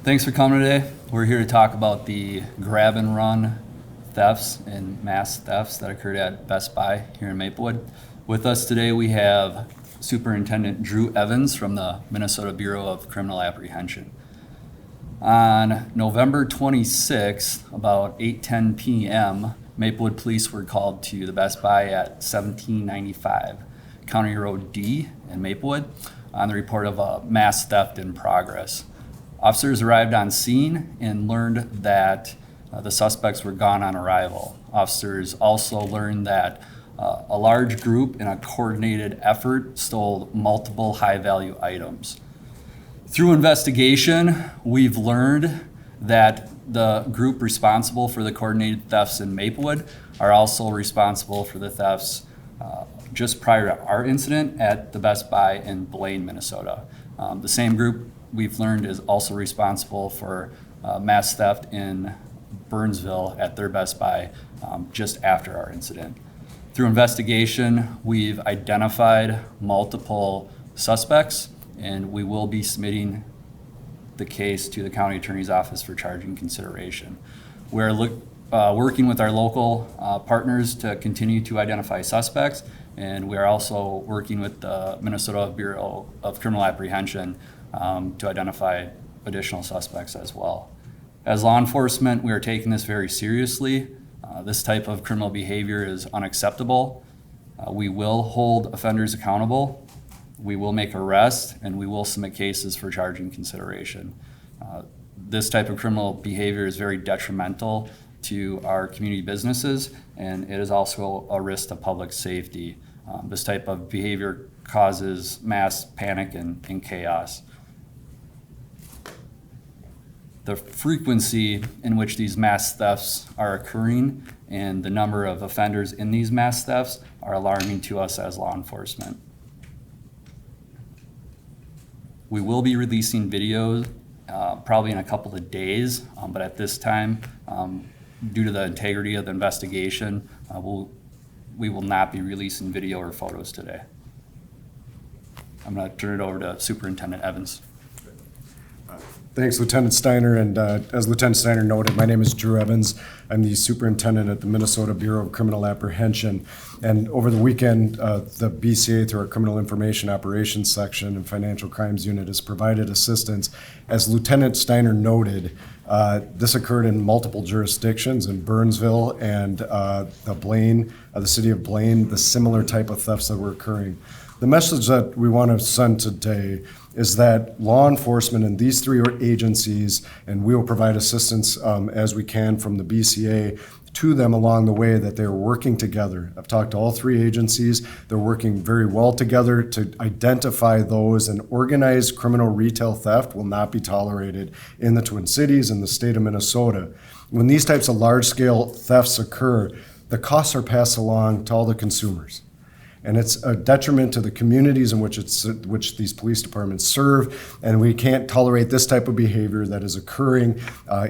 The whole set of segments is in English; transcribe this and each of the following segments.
Thanks for coming today. We're here to talk about the grab and run thefts and mass thefts that occurred at Best Buy here in Maplewood. With us today we have Superintendent Drew Evans from the Minnesota Bureau of Criminal Apprehension. On November 26th, about 8:10 p.m., Maplewood police were called to the Best Buy at 1795 County Road D in Maplewood on the report of a mass theft in progress. Officers arrived on scene and learned that the suspects were gone on arrival. Officers also learned that a large group in a coordinated effort stole multiple high-value items. Through investigation, we've learned that the group responsible for the coordinated thefts in Maplewood are also responsible for the thefts just prior to our incident at the Best Buy in Blaine, Minnesota. The same group we've learned is also responsible for mass theft in Burnsville at their Best Buy just after our incident. Through investigation, we've identified multiple suspects, and we will be submitting the case to the county attorney's office for charging consideration. We're working with our local partners to continue to identify suspects, and we are also working with the Minnesota Bureau of Criminal Apprehension to identify additional suspects as well. As law enforcement, we are taking this very seriously. This type of criminal behavior is unacceptable. We will hold offenders accountable. We will make arrests, and we will submit cases for charging consideration. This type of criminal behavior is very detrimental to our community businesses, and it is also a risk to public safety. This type of behavior causes mass panic and chaos. The frequency in which these mass thefts are occurring and the number of offenders in these mass thefts are alarming to us as law enforcement. We will be releasing videos probably in a couple of days, but at this time, due to the integrity of the investigation, we will not be releasing video or photos today. I'm going to turn it over to Superintendent Evans. Thanks, Lieutenant Steiner. And as Lieutenant Steiner noted, my name is Drew Evans. I'm the superintendent at the Minnesota Bureau of Criminal Apprehension. And over the weekend, the BCA, through our Criminal Information Operations Section and Financial Crimes Unit, has provided assistance. As Lieutenant Steiner noted, this occurred in multiple jurisdictions in Burnsville and the city of Blaine, the similar type of thefts that were occurring. The message that we want to send today is that law enforcement in these three agencies, and we will provide assistance as we can from the BCA to them along the way, that they're working together. I've talked to all three agencies. They're working very well together to identify those, and organized criminal retail theft will not be tolerated in the Twin Cities and the state of Minnesota. When these types of large-scale thefts occur, the costs are passed along to all the consumers. And it's a detriment to the communities in which these police departments serve, and we can't tolerate this type of behavior that is occurring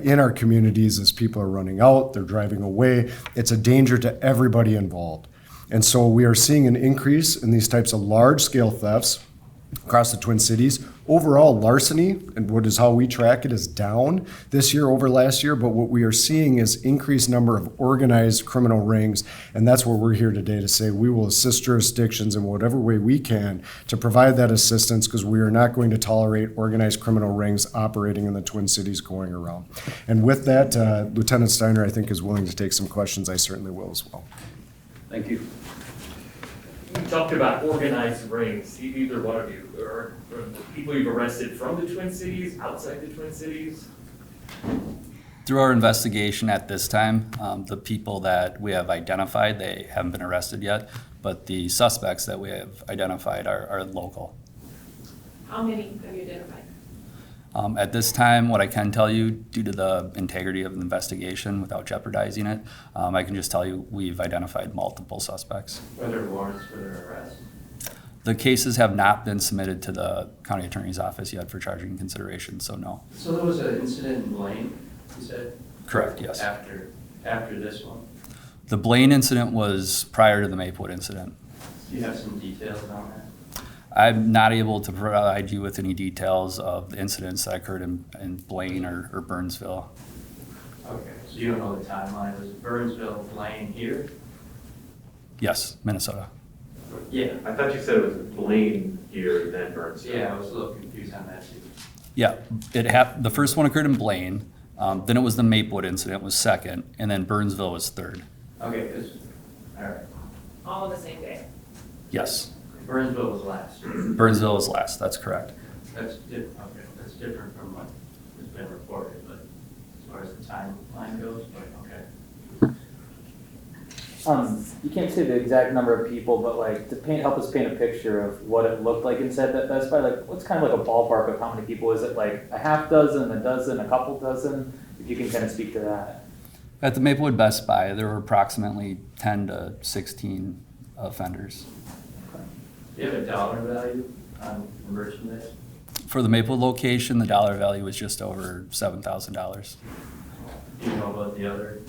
in our communities as people are running out, they're driving away. It's a danger to everybody involved. And so we are seeing an increase in these types of large-scale thefts across the Twin Cities. Overall, larceny, and what is how we track it, is down this year over last year, but what we are seeing is increased number of organized criminal rings, and that's what we're here today to say. We will assist jurisdictions in whatever way we can to provide that assistance, because we are not going to tolerate organized criminal rings operating in the Twin Cities going around. And with that, Lieutenant Steiner, I think, is willing to take some questions. I certainly will as well. Thank you. You talked about organized rings, either one of you, or the people you've arrested from the Twin Cities, outside the Twin Cities? Through our investigation at this time, the people that we have identified, they haven't been arrested yet, but the suspects that we have identified are local. How many have you identified? At this time, what I can tell you, due to the integrity of the investigation without jeopardizing it, I can just tell you we've identified multiple suspects. Were there warrants for their arrest? The cases have not been submitted to the county attorney's office yet for charging consideration, so no. So there was an incident in Blaine, you said? Correct, yes. After this one? The Blaine incident was prior to the Maplewood incident. Do you have some details on that? I'm not able to provide you with any details of the incidents that occurred in Blaine or Burnsville. Okay, so you don't know the timeline, was it Burnsville, Blaine here? Yes, Minnesota. Yeah. I thought you said it was Blaine here, then Burnsville. Yeah, I was a little confused on that too. Yeah, the first one occurred in Blaine, then it was the Maplewood incident was second, and then Burnsville was third. Okay, all right, All on the same day. Yes, Burnsville was last. Burnsville was last, that's correct. That's different from what has been reported, but as far as the timeline goes, but okay. You can't say the exact number of people, but like to help us paint a picture of what it looked like inside that Best Buy, like what's kind of like a ballpark of how many people? Is it like a half dozen, a dozen, a couple dozen? If you can kind of speak to that. At the Maplewood Best Buy, there were approximately 10 to 16 offenders. Do you have a dollar value on the merchandise? For the Maplewood location, the dollar value was just over $7,000. Do you know about the other?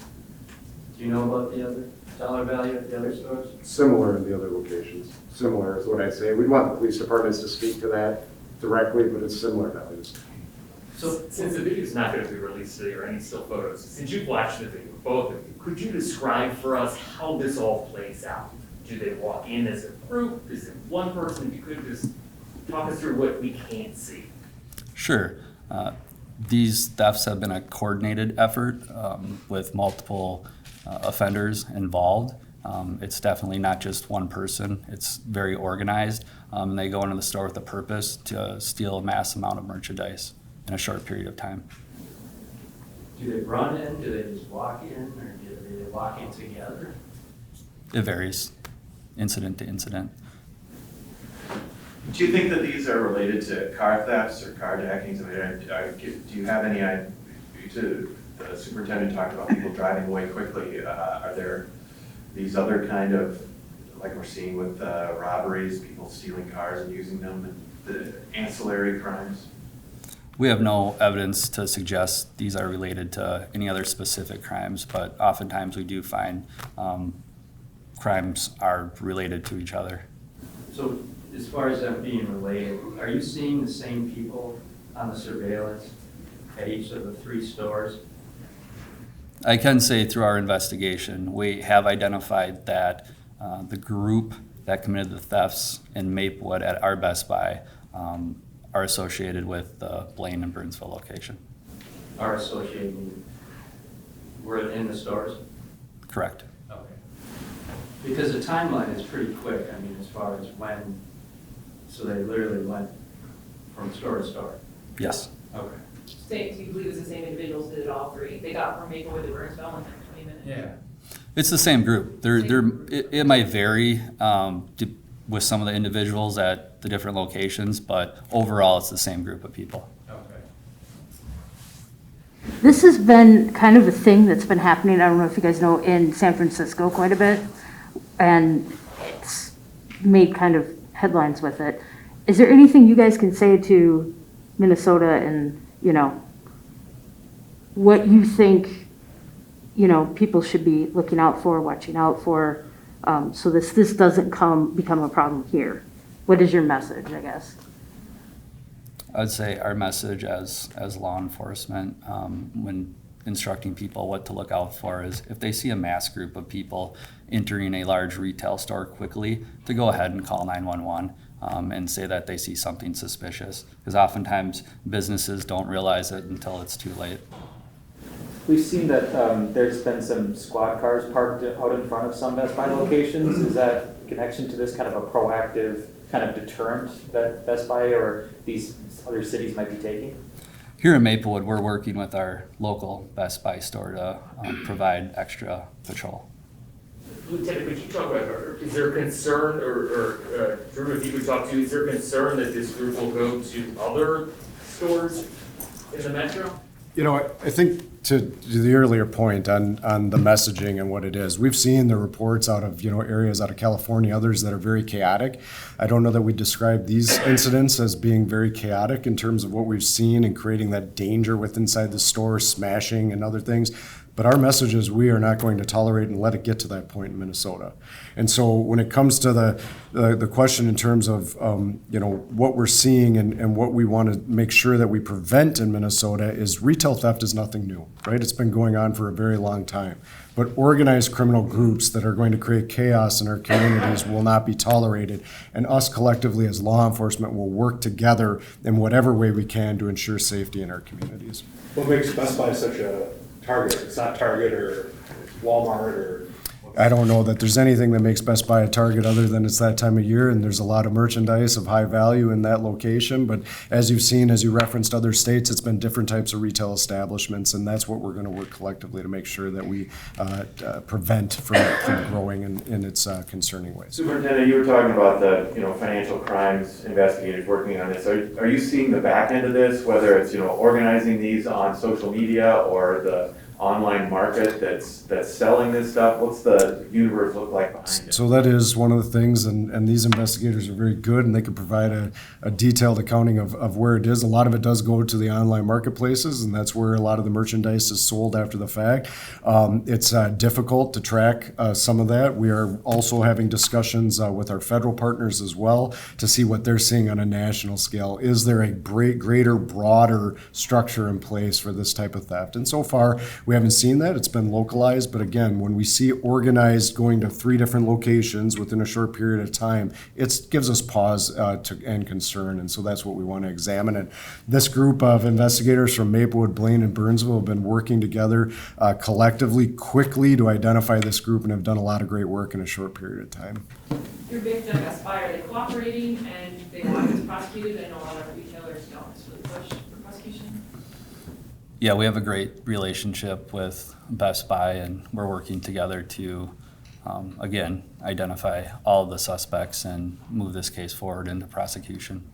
Do you know about the other dollar value at the other stores? Similar in the other locations. Similar is what I'd say. We'd want the police departments to speak to that directly, but it's similar values. So since the video's not going to be released today or any still photos, since you've watched the video, both of you, could you describe for us how this all plays out? Do they walk in as a group? Is it one person? If you could just talk us through what we can't see. Sure. These thefts have been a coordinated effort with multiple offenders involved. It's definitely not just one person. It's very organized. And they go into the store with a purpose to steal a mass amount of merchandise in a short period of time. Do they run in? Do they just walk in? Or do they walk in together? It varies, incident to incident. Do you think that these are related to car thefts or carjackings? I mean, do you have any idea? The superintendent talked about people driving away quickly. Are there these other kind of, like we're seeing with robberies, people stealing cars and using them, and the ancillary crimes? We have no evidence to suggest these are related to any other specific crimes, but oftentimes we do find crimes are related to each other. So as far as them being related, are you seeing the same people on the surveillance at each of the 3 stores? I can say through our investigation, we have identified that the group that committed the thefts in Maplewood at our Best Buy are associated with the Blaine and Burnsville location. Are associated, were in the stores? Correct. Okay. Because the timeline is pretty quick, I mean, as far as when, so they literally went from store to store? Yes. Okay. Same, do you believe it's the same individuals did it all 3? They got from Maplewood to Burnsville in 20 minutes? Yeah. It's the same group. It might vary with some of the individuals at the different locations, but overall it's the same group of people. Okay. This has been kind of a thing that's been happening, I don't know if you guys know, in San Francisco quite a bit, and it's made kind of headlines with it. Is there anything you guys can say to Minnesota and, you know, what you think, you know, people should be looking out for, watching out for, so this doesn't become a problem here? What is your message, I guess? I would say our message as law enforcement, when instructing people what to look out for, is if they see a mass group of people entering a large retail store quickly, to go ahead and call 911 and say that they see something suspicious, because oftentimes businesses don't realize it until it's too late. We've seen that there's been some squad cars parked out in front of some Best Buy locations. Is that connection to this kind of a proactive kind of deterrent that Best Buy or these other cities might be taking? Here in Maplewood, we're working with our local Best Buy store to provide extra patrol. Lieutenant, could you talk about, is there concern, or Drew, if you could talk to, is there concern that this group will go to other stores in the metro? You know, I think to the earlier point on the messaging and what it is, we've seen the reports out of, areas out of California, others that are very chaotic. I don't know that we describe these incidents as being very chaotic in terms of what we've seen and creating that danger with inside the store, smashing and other things. But our message is we are not going to tolerate and let it get to that point in Minnesota. And so when it comes to the question in terms of, what we're seeing and what we want to make sure that we prevent in Minnesota is retail theft is nothing new, right? It's been going on for a very long time. But organized criminal groups that are going to create chaos in our communities will not be tolerated. And us collectively as law enforcement will work together in whatever way we can to ensure safety in our communities. What makes Best Buy such a target? It's not Target or Walmart or... I don't know that there's anything that makes Best Buy a target other than it's that time of year and there's a lot of merchandise of high value in that location. But as you've seen, as you referenced other states, it's been different types of retail establishments, and that's what we're going to work collectively to make sure that we prevent from growing in its concerning ways. Superintendent, you were talking about the, financial crimes investigators working on this. Are you seeing the back end of this, whether it's, organizing these on social media or the online market that's selling this stuff? What's the universe look like behind it? So that is one of the things, and these investigators are very good, and they can provide a detailed accounting of where it is. A lot of it does go to the online marketplaces, and that's where a lot of the merchandise is sold after the fact. It's difficult to track some of that. We are also having discussions with our federal partners as well to see what they're seeing on a national scale. Is there a greater, broader structure in place for this type of theft? And so far, we haven't seen that. It's been localized, but again, when we see organized going to 3 different locations within a short period of time, it gives us pause and concern, and so that's what we want to examine. And this group of investigators from Maplewood, Blaine, and Burnsville have been working together collectively, quickly to identify this group, and have done a lot of great work in a short period of time. Your victim, Best Buy, are they cooperating and they want this prosecuted? I know a lot of retailers don't really push for prosecution. Yeah, we have a great relationship with Best Buy, and we're working together to, again, identify all of the suspects and move this case forward into prosecution.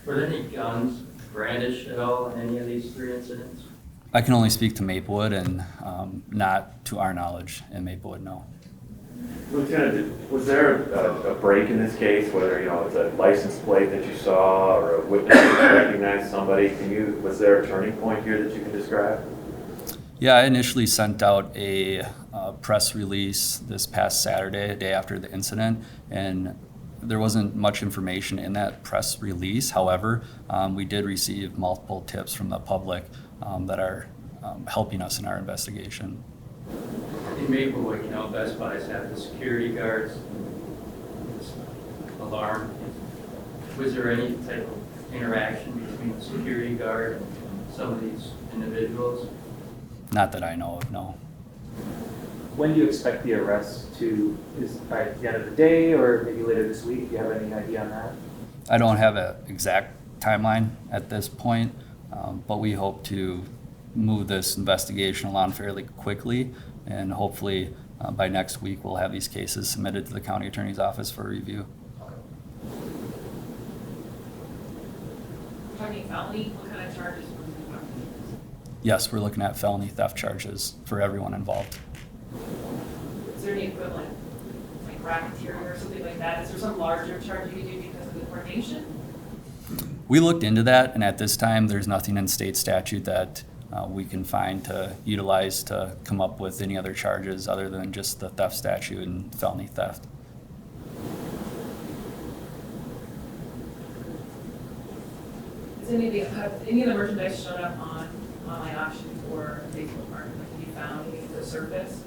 Were there any guns brandished at all in any of these 3 incidents? I can only speak to Maplewood, and not to our knowledge in Maplewood, no. Lieutenant, was there a break in this case, whether, it's a license plate that you saw or a witness that recognized somebody? Was there a turning point here that you can describe? Yeah, I initially sent out a press release this past Saturday, a day after the incident, and there wasn't much information in that press release. However, we did receive multiple tips from the public that are helping us in our investigation. In Maplewood, Best Buy's have the security guards, this alarm. Was there any type of interaction between the security guard and some of these individuals? Not that I know of, no. When do you expect the arrest is by the end of the day or maybe later this week? Do you have any idea on that? I don't have an exact timeline at this point, but we hope to move this investigation along fairly quickly, and hopefully by next week we'll have these cases submitted to the county attorney's office for review. Talking felony, what kind of charges were we talking? Yes, we're looking at felony theft charges for everyone involved. Is there any equivalent, like racketeering or something like that? Is there some larger charge you could do because of the coordination? We looked into that, and at this time there's nothing in state statute that we can find to utilize to come up with any other charges other than just the theft statute and felony theft. Have any of the merchandise shown up on online auctions or Facebook Market? Like, have you found any of the surface?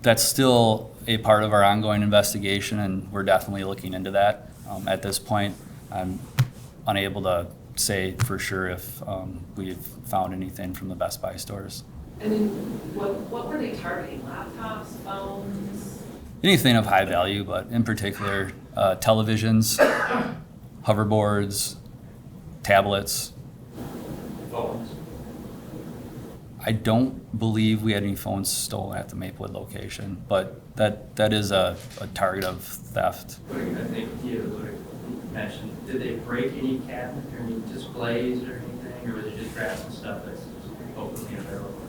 That's still a part of our ongoing investigation, and we're definitely looking into that. At this point, I'm unable to say for sure if we've found anything from the Best Buy stores. And then what were they targeting? Laptops, phones? Anything of high value, but in particular televisions, hoverboards, tablets. Phones? I don't believe we had any phones stolen at the Maplewood location, but that is a target of theft. I think you mentioned, did they break any cabinet or any displays or anything, or was it just grabbing stuff that's openly available?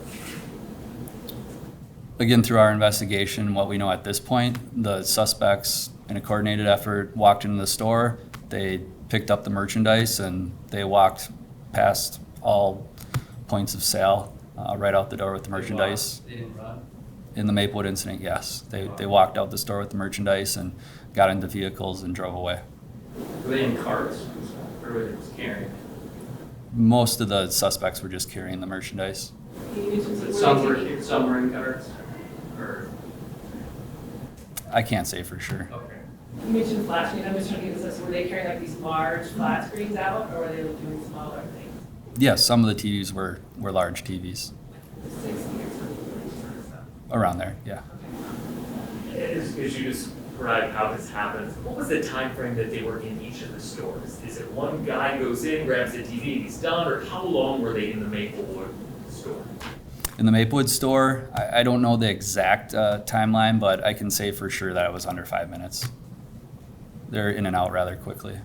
Again, through our investigation, what we know at this point, the suspects, in a coordinated effort, walked into the store, they picked up the merchandise, and they walked past all points of sale, right out the door with the merchandise. They didn't run? In the Maplewood incident, yes. They walked out the store with the merchandise and got into vehicles and drove away. Were they in carts and stuff, or were they just carrying? Most of the suspects were just carrying the merchandise. You mentioned But some some were in carts? Or, I can't say for sure. okay. You mentioned flashing, I'm just trying to get this, were they carrying like these large flat screens out, or were they doing smaller things? Yes, some of the TVs were large TVs. 60 or something, sort of stuff. Around there, yeah. As you describe how this happens, what was the time frame that they were in each of the stores? Is it one guy goes in, grabs the TV, and he's done, or how long were they in the Maplewood store? In the Maplewood store, I don't know the exact timeline, but I can say for sure that it was under 5 minutes. They're in and out rather quickly.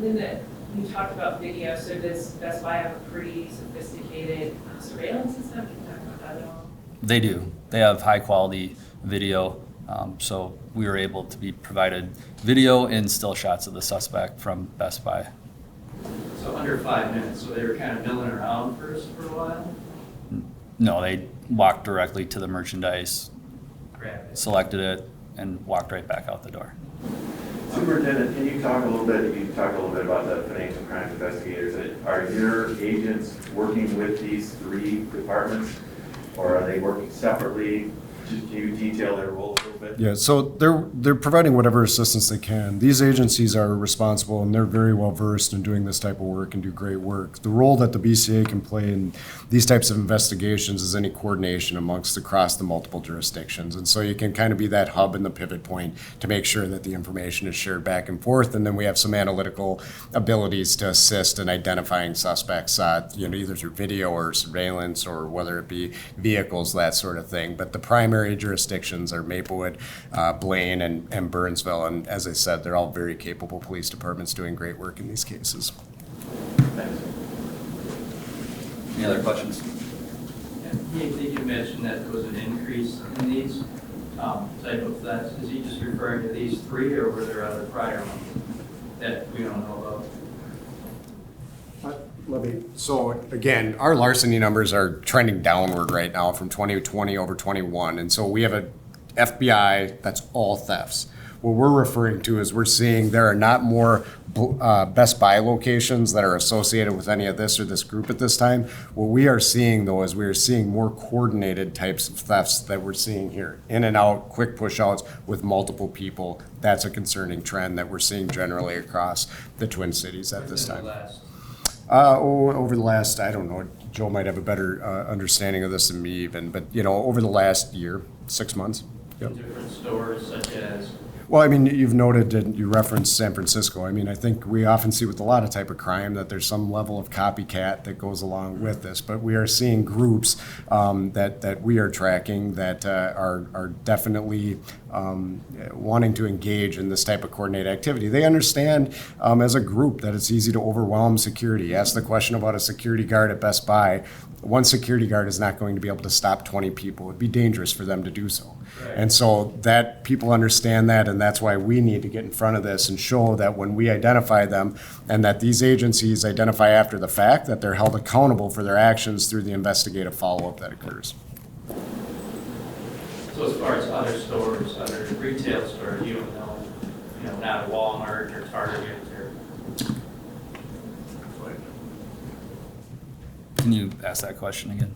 And then you talked about video, so does Best Buy have a pretty sophisticated surveillance system? Can you talk about that at all? They do. They have high quality video, so we were able to be provided video and still shots of the suspect from Best Buy. So under 5 minutes, so they were kind of milling around first for a while? No, they walked directly to the merchandise, Grabbed it. selected it, and walked right back out the door. Superintendent, can you talk a little bit about the financial crimes investigators? Are your agents working with these three departments, or are they working separately? Can you detail their role a little bit? Yeah, so they're providing whatever assistance they can. These agencies are responsible, and they're very well versed in doing this type of work and do great work. The role that the BCA can play in these types of investigations is any coordination across the multiple jurisdictions. And so you can kind of be that hub and the pivot point to make sure that the information is shared back and forth. And then we have some analytical abilities to assist in identifying suspects, either through video or surveillance, or whether it be vehicles, that sort of thing. But the primary jurisdictions are Maplewood, Blaine, and Burnsville. And as I said, they're all very capable police departments doing great work in these cases. Thanks. Any other questions? I think you mentioned that there was an increase in these type of thefts. Is he just referring to these three, or were there other prior ones that we don't know about? So again, our larceny numbers are trending downward right now from 2020 over 21. And so we have a FBI that's all thefts. What we're referring to is we're seeing there are not more Best Buy locations that are associated with any of this or this group at this time. What we are seeing, though, is we are seeing more coordinated types of thefts that we're seeing here. In and out, quick push outs with multiple people. That's a concerning trend that we're seeing generally across the Twin Cities at this time. Over the last, I don't know, Joe might have a better understanding of this than me even, but, over the last year, 6 months. Yep. In different stores such as? Well, I mean, you've noted and you referenced San Francisco. I mean, I think we often see with a lot of type of crime that there's some level of copycat that goes along with this, but we are seeing groups that we are tracking that are definitely wanting to engage in this type of coordinated activity. They understand as a group that it's easy to overwhelm security. Ask the question about a security guard at Best Buy. One security guard is not going to be able to stop 20 people. It'd be dangerous for them to do so. Right. And so that people understand that, and that's why we need to get in front of this and show that when we identify them and that these agencies identify after the fact, that they're held accountable for their actions through the investigative follow-up that occurs. So as far as other stores, other retail stores, you don't know, not Walmart or Target or? Can you ask that question again?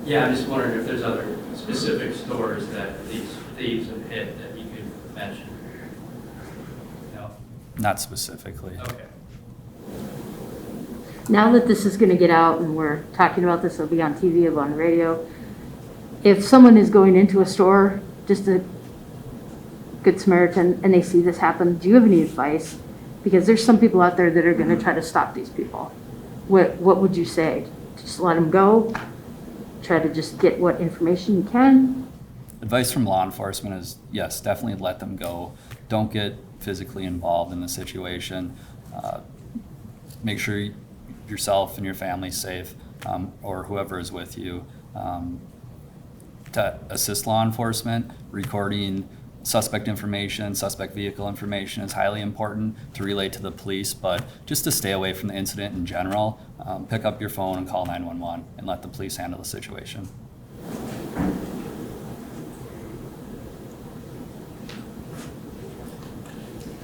Yeah, I'm just wondering if there's other specific stores that these thieves have hit that you could mention. No? Not specifically. Okay. Now that this is gonna get out and we're talking about this, it'll be on TV, it'll be on the radio. If someone is going into a store, just a good Samaritan, and they see this happen, do you have any advice? Because there's some people out there that are gonna try to stop these people. What would you say? Just let them go? Try to just get what information you can? Advice from law enforcement is, yes, definitely let them go. Don't get physically involved in the situation. Make sure yourself and your family's safe, or whoever is with you. to assist law enforcement. Recording suspect information, suspect vehicle information is highly important to relay to the police, but just to stay away from the incident in general, pick up your phone and call 911 and let the police handle the situation.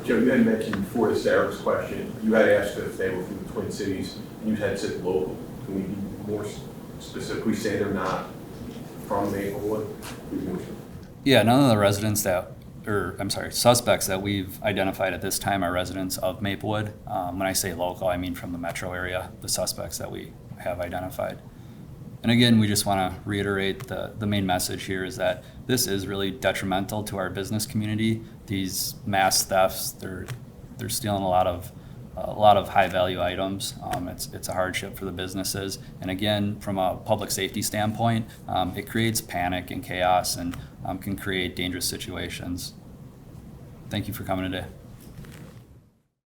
Joe, you had mentioned before the Sarah's question, you had asked if they were from the Twin Cities, and you had said local. Can we be more specifically say they're not from Maplewood? Yeah, none of the residents suspects that we've identified at this time are residents of Maplewood. When I say local, I mean from the metro area, the suspects that we have identified. And again, we just want to reiterate the main message here is that this is really detrimental to our business community. These mass thefts, they're stealing a lot of high value items. It's a hardship for the businesses. And again, from a public safety standpoint, it creates panic and chaos and can create dangerous situations. Thank you for coming today.